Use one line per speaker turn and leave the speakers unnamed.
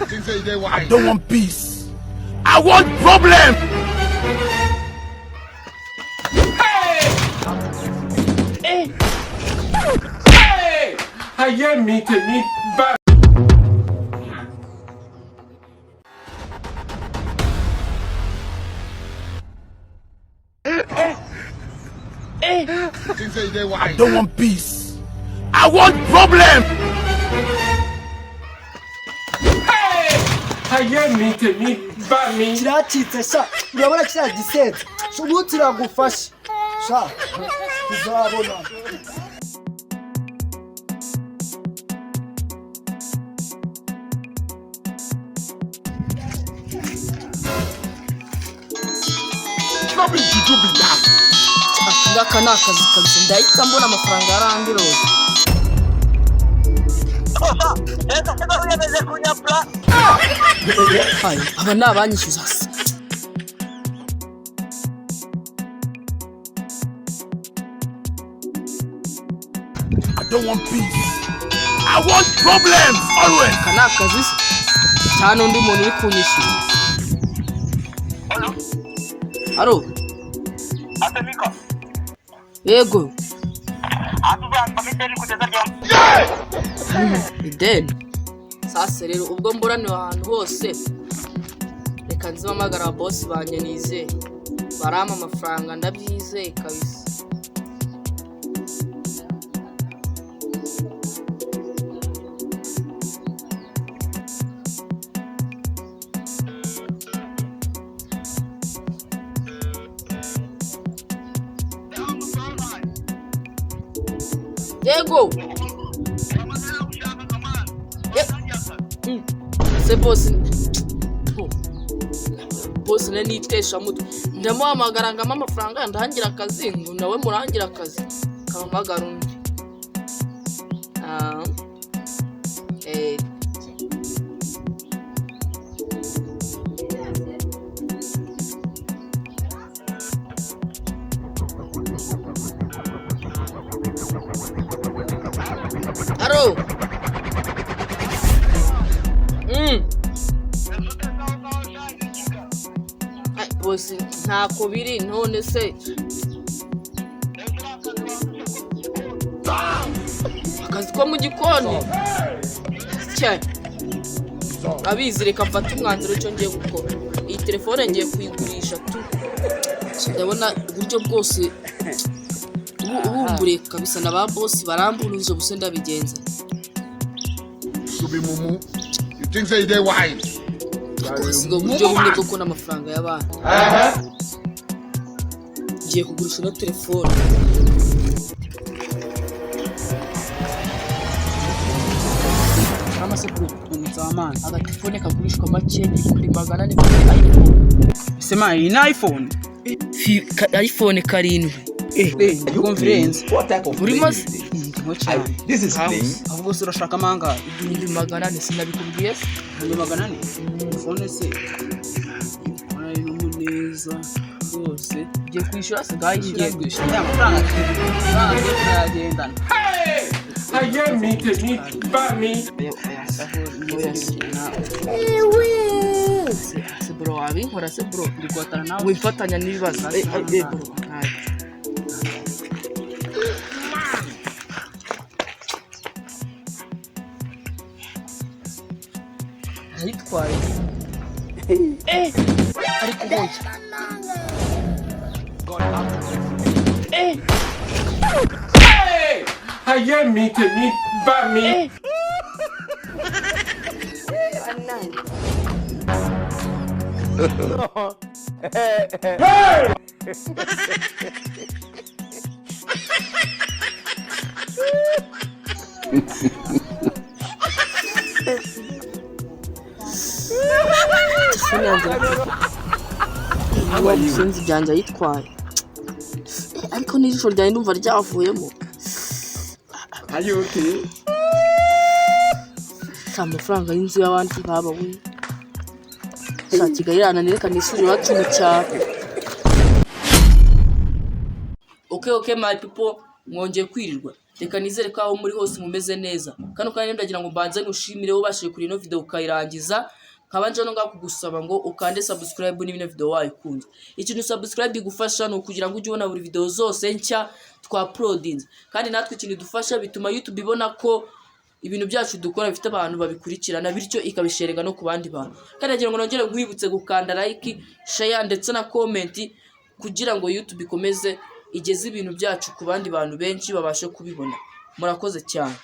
I don't want peace. I want problem.
Hey! Hey! I am meeting back.
I don't want peace. I want problem.
Hey! I am meeting back me.
Kiracitse sha urabona kiriya gisete ubuti iragufasha sha uzabona.
Nothing to do with that.
Ngaka nakazi kabisa ndahita mbona amafaranga yarandiroze. Hai, aba nabanyishyuza se.
I don't want peace. I want problems always.
Kanakazi se. Cyane undi muntu uri kunyishyura. Aro.
Atemika.
Yego.
Atuba pamiteri kugeza ryari?
Ideni. Sasa rero ubwo mburane ahantu hose. Reka nzamagara boss banje nize. Barama amafaranga ndabyizeye kabisa. Yego. Se boss. Boss nani itesha mutwe. Ndamuhamagara ngama amafaranga ndahangira akazi ngo nawe murangira akazi. Kamagara undi. Aro. Boss ntako biri none se. Akazi ko mu gikoni. Cya. Abizi reka mfata umwanzuro cyo ngiye gukora. Iyi telefone ngiye kuyigurisha tu. Ndabona uburyo bwose ubumbure kabisa na ba boss baramburuze buse ndabigenza.
To be mumu. You think say they wise?
Sigo buryo bumwe bwo kubona amafaranga y'abana. Ngiye kugurisha no telefone.
Amase kumuzamana.
Agatelefone kagurishwa make kuri 400 kuri iPhone.
Sema iyi iPhone.
iPhone karindwi.
Conference.
What type of
Buri maze
This is thing.
ahubwo se urashaka manga
400 sinabikubwiye.
400 phone se. Ay numuneza rwose
Ngiye kwishyura se ngayishyura.
amafaranga yagendana.
Hey! I am meeting back me.
Se bro abinkora se bro
Ndikotana nawe
wifatanya n'ibibazo. Bro. Ayitwaye. Ariko bonje.
Hey! I am meeting back me. Hey!
Sinzi byanje ayitwaye. Ariko n'ijisho ryawe ndumva ryavuyemo.
Are you okay?
Amafaranga y'inzu y'abandi baba we. Kigali ananireka nisuri wacu mu cyaro. Okay my people, mwongeye kwirirwa. reka nizere ko aho muri hose mumeze neza. Kano kandi ndagira ngo mbanze nushimire ubashije kuri ino video ukayirangiza. Nkabanje no ngakugusaba ngo ukande subscribe n'ibino video wayikunze. Ikintu subscribe igufasha no kugira ngo ujye ubona buri video zose nshya twa uploadinze. Kandi natwe ikintu dufasha bituma YouTube ibona ko ibintu byacu dukora bifite abantu babikurikirana bityo ikabisherega no ku bandi bantu. Kandi nagira ngo nongere nkwibutse gukanda like, share ndetse na comment kugira ngo YouTube ikomeze igeze ibintu byacu ku bandi bantu benshi babashe kubibona. Murakoze cyane.